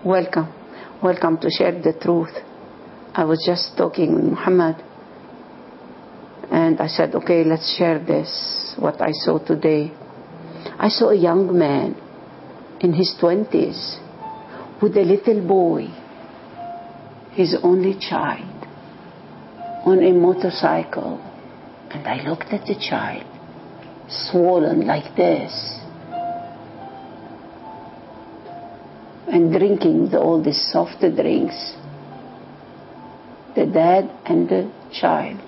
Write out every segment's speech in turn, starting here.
welcome. Welcome to share the truth. I was just talking with Muhammad, and I said, okay, let's share this, what I saw today. I saw a young man in his 20s with a little boy, his only child, on a motorcycle. And I looked at the child, swollen like this, and drinking all these soft drinks. The dad and the child.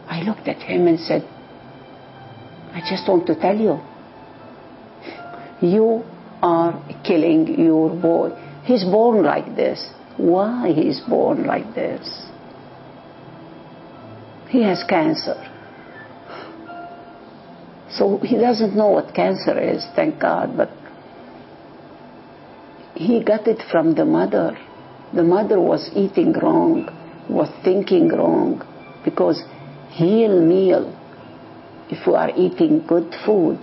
I looked at him and said, I just want to tell you, you are killing your boy. He's born like this. Why he's born like this? He has cancer. So he doesn't know what cancer is, thank God, but he got it from the mother. The mother was eating wrong, was thinking wrong, because whole meal, if we are eating good food,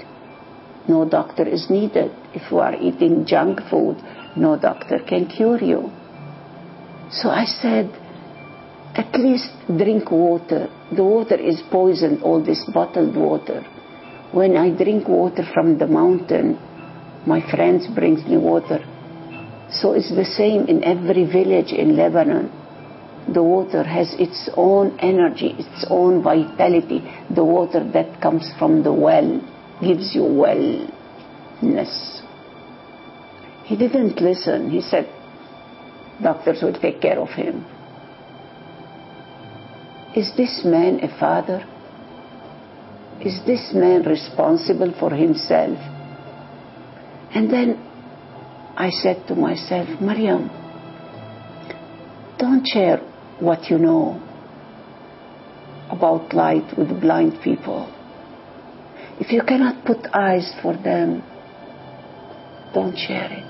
no doctor is needed. If we are eating junk food, no doctor can cure you. So I said, at least drink water. The water is poisoned, all this bottled water. When I drink water from the mountain, my friends brings me water. So it's the same in every village in Lebanon. The water has its own energy, its own vitality. The water that comes from the well gives you wellness. He didn't listen. He said, doctors will take care of him. Is this man a father? Is this man responsible for himself? And then I said to myself, Maryam, don't share what you know about light with blind people. If you cannot put eyes for them, don't share it.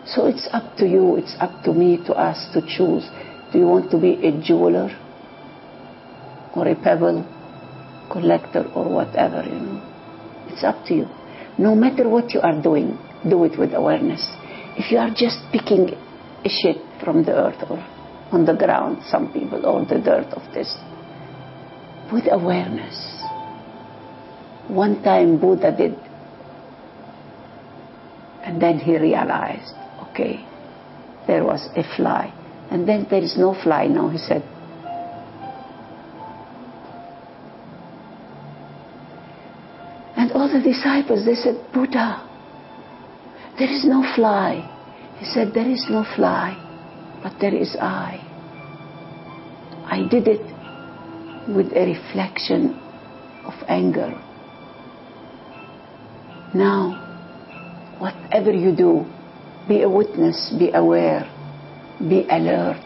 So it's up to you, it's up to me, to us to choose. Do you want to be a jeweler or a pebble collector or whatever, you know? It's up to you. No matter what you are doing, do it with awareness. If you are just picking a shit from the earth or on the ground, some people, or the dirt of this, with awareness. One time Buddha did, and then he realized, okay, there was a fly, and then there is no fly now, he said. And all the disciples, they said, Buddha, there is no fly. He said, there is no fly, but there is I. I did it with a reflection of anger. Now, whatever you do, be a witness, be aware, be alert.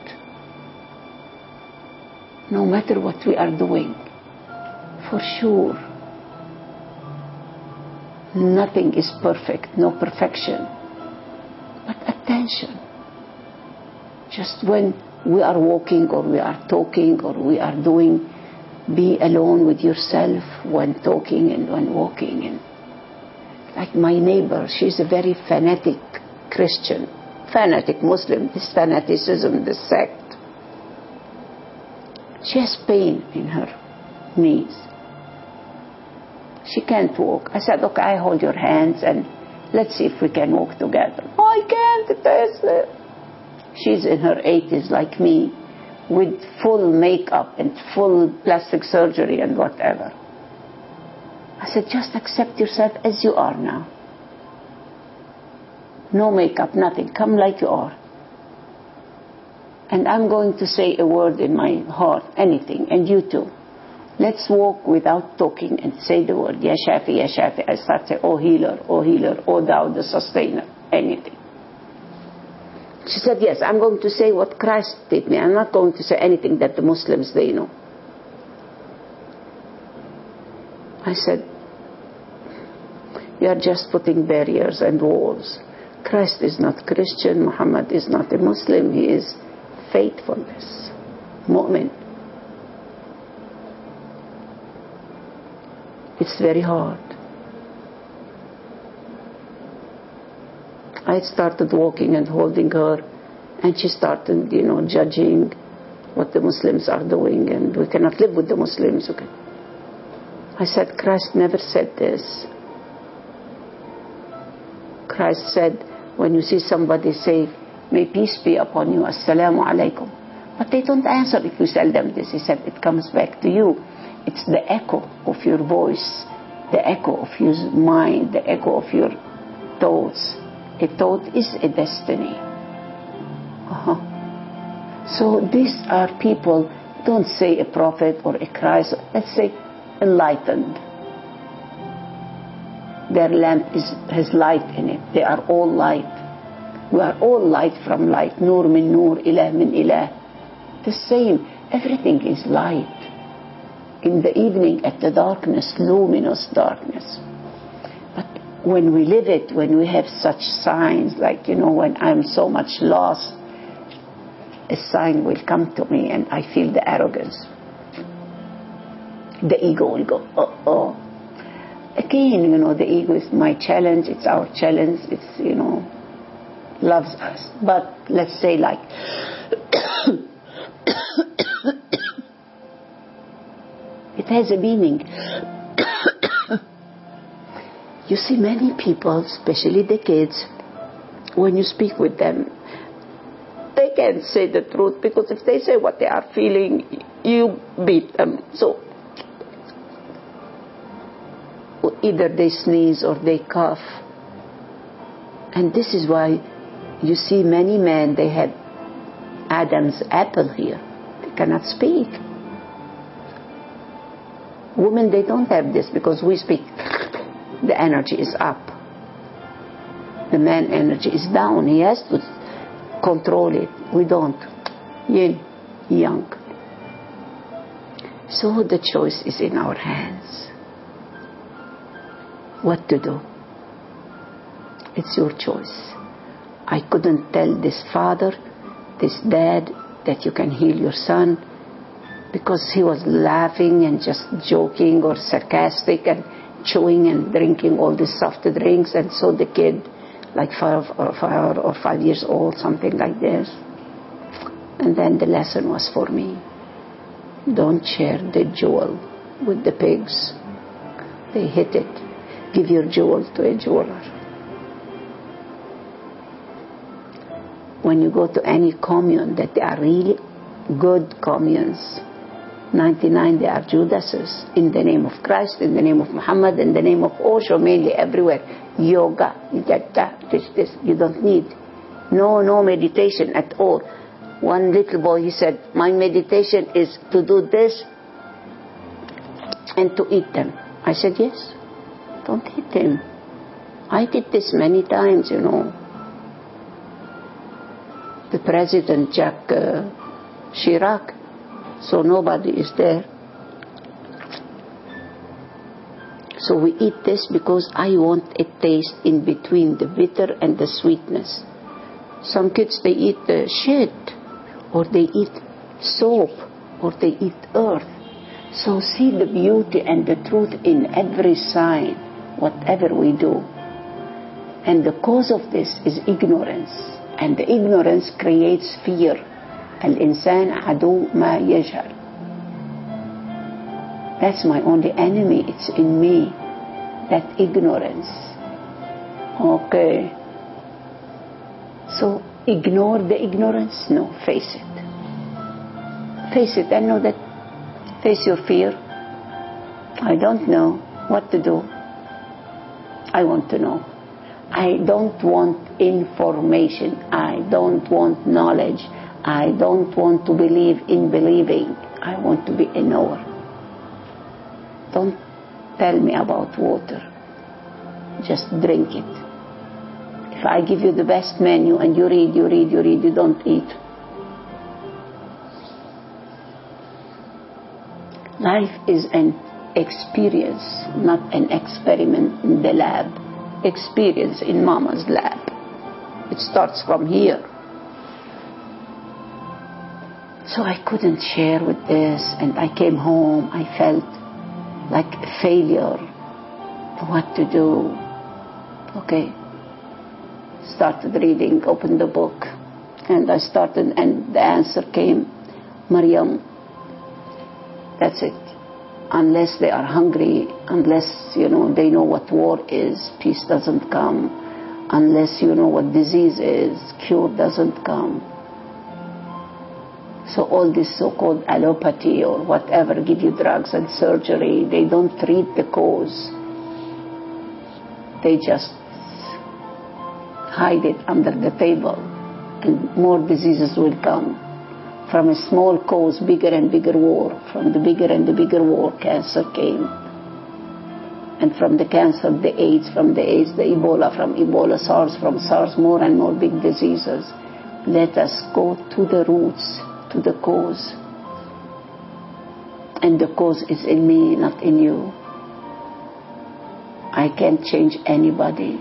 No matter what we are doing, for sure, nothing is perfect, no perfection. But attention. Just when we are walking or we are talking or we are doing, be alone with yourself when talking and when walking. And like my neighbor, she's a very fanatic Christian, fanatic Muslim, this fanaticism, this sect. She has pain in her knees. She can't walk. I said, okay, I hold your hands and let's see if we can walk together. Oh, I can't, it is. She's in her 80s like me, with full makeup and full plastic surgery and whatever. I said, just accept yourself as you are now. No makeup, nothing. Come like you are. And I'm going to say a word in my heart, anything, and you too. Let's walk without talking and say the word, Ya Shafi, Ya Shafi. I start saying, oh healer, oh thou the sustainer, anything. She said, yes, I'm going to say what Christ did me. I'm not going to say anything that the Muslims, they know. I said, you are just putting barriers and walls. Christ is not Christian. Muhammad is not a Muslim. He is faithfulness, mu'min. It's very hard. I started walking and holding her, and she started, judging what the Muslims are doing, and we cannot live with the Muslims. Okay. I said, Christ never said this. Christ said, when you see somebody say, may peace be upon you, assalamu alaikum. But they don't answer if you tell them this. He said, it comes back to you. It's the echo of your voice, the echo of your mind, the echo of your thoughts. A thought is a destiny. So these are people, don't say a prophet or a Christ, let's say enlightened. Their lamp has light in it. They are all light. We are all light from light. Nur min nur, ilah min ilah. The same. Everything is light. In the evening, at the darkness, luminous darkness. But when we live it, when we have such signs, like, when I'm so much lost, a sign will come to me and I feel the arrogance. The ego will go, Again, the ego is my challenge, it's our challenge, it's, loves us. But let's say like, it has a meaning. You see, many people, especially the kids, when you speak with them, they can't say the truth, because if they say what they are feeling, you beat them. So either they sneeze or they cough. And this is why you see many men, they have Adam's apple here. They cannot speak. Women, they don't have this, because we speak, the energy is up. The man energy is down. He has to control it. We don't. Yin, yang. So the choice is in our hands. What to do? It's your choice. I couldn't tell this father, this dad, that you can heal your son, because he was laughing and just joking or sarcastic and chewing and drinking all these soft drinks, and so the kid, like 4 or 5 years old, something like this. And then the lesson was for me. Don't share the jewel with the pigs. They hit it. Give your jewel to a jeweler. When you go to any commune, that they are really good communes, 99 they are Judases, in the name of Christ, in the name of Muhammad, in the name of Osho, mainly everywhere. Yoga, this, you don't need. No meditation at all. One little boy, he said, my meditation is to do this and to eat them. I said, yes, don't eat them. I did this many times, The President, Jacques Chirac, so nobody is there. So we eat this because I want a taste in between the bitter and the sweetness. Some kids, they eat shit, or they eat soap, or they eat earth. So see the beauty and the truth in every sign, whatever we do. And the cause of this is ignorance. And the ignorance creates fear. Al-insan adu ma yajhal. That's my only enemy. It's in me. That ignorance. Okay. So ignore the ignorance? No, face it. Face it and know that. Face your fear. I don't know what to do. I want to know. I don't want information. I don't want knowledge. I don't want to believe in believing. I want to be a knower. Don't tell me about water. Just drink it. If I give you the best menu and you read, you don't eat. Life is an experience, not an experiment in the lab. Experience in Mama's lab. It starts from here. So I couldn't share with this, and I came home. I felt like a failure. What to do? Okay. started reading, opened the book, and I started, and the answer came, Maryam, that's it. Unless they are hungry, unless, they know what war is, peace doesn't come. Unless you know what disease is, cure doesn't come. So all this so-called allopathy or whatever, give you drugs and surgery, they don't treat the cause. They just hide it under the table, and more diseases will come. From a small cause, bigger and bigger war. From the bigger and the bigger war, cancer came. And from the cancer, the AIDS. From the AIDS, the Ebola. From Ebola, SARS. From SARS, more and more big diseases. Let us go to the roots, to the cause. And the cause is in me, not in you. I can't change anybody.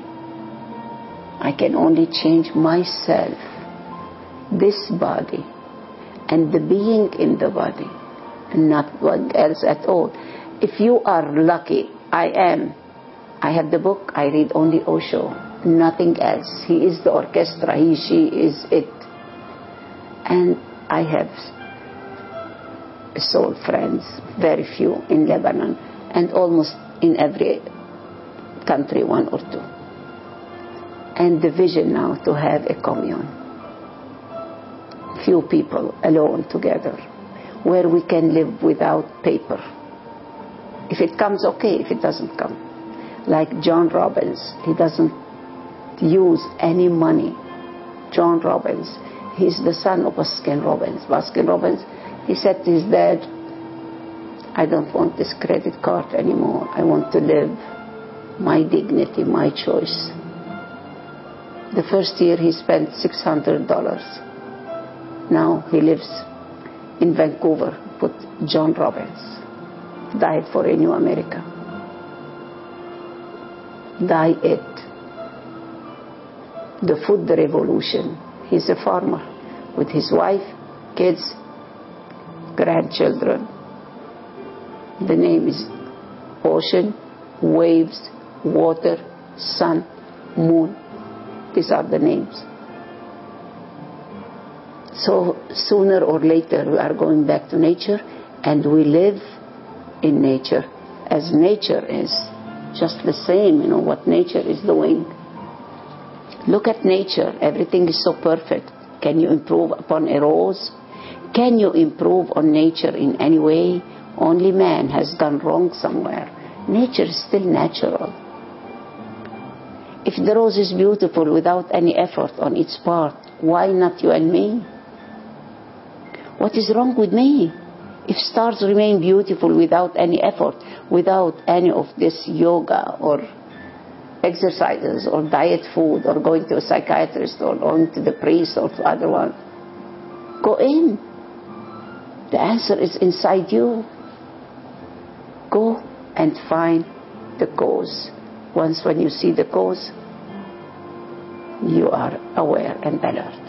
I can only change myself, this body, and the being in the body, and not one else at all. If you are lucky, I am. I have the book, I read only Osho, nothing else. He is the orchestra, he, she is it. And I have soul friends, very few in Lebanon, and almost in every country, one or two. And the vision now to have a commune. Few people alone together, where we can live without paper. If it comes, okay. If it doesn't come, like John Robbins, he doesn't use any money. John Robbins, he's the son of Baskin Robbins. Baskin Robbins, he said to his dad, I don't want this credit card anymore. I want to live my dignity, my choice. The first year he spent $600. Now he lives in Vancouver, put John Robbins, died for a new America. Die it. The food revolution. He's a farmer with his wife, kids, grandchildren. The name is ocean, waves, water, sun, moon. These are the names. So sooner or later we are going back to nature, and we live in nature as nature is. Just the same, what nature is doing. Look at nature. Everything is so perfect. Can you improve upon a rose? Can you improve on nature in any way? Only man has done wrong somewhere. Nature is still natural. If the rose is beautiful without any effort on its part, why not you and me? What is wrong with me? If stars remain beautiful without any effort, without any of this yoga or exercises or diet food or going to a psychiatrist or going to the priest or to other one, go in. The answer is inside you. Go and find the cause. Once when you see the cause, you are aware and alert.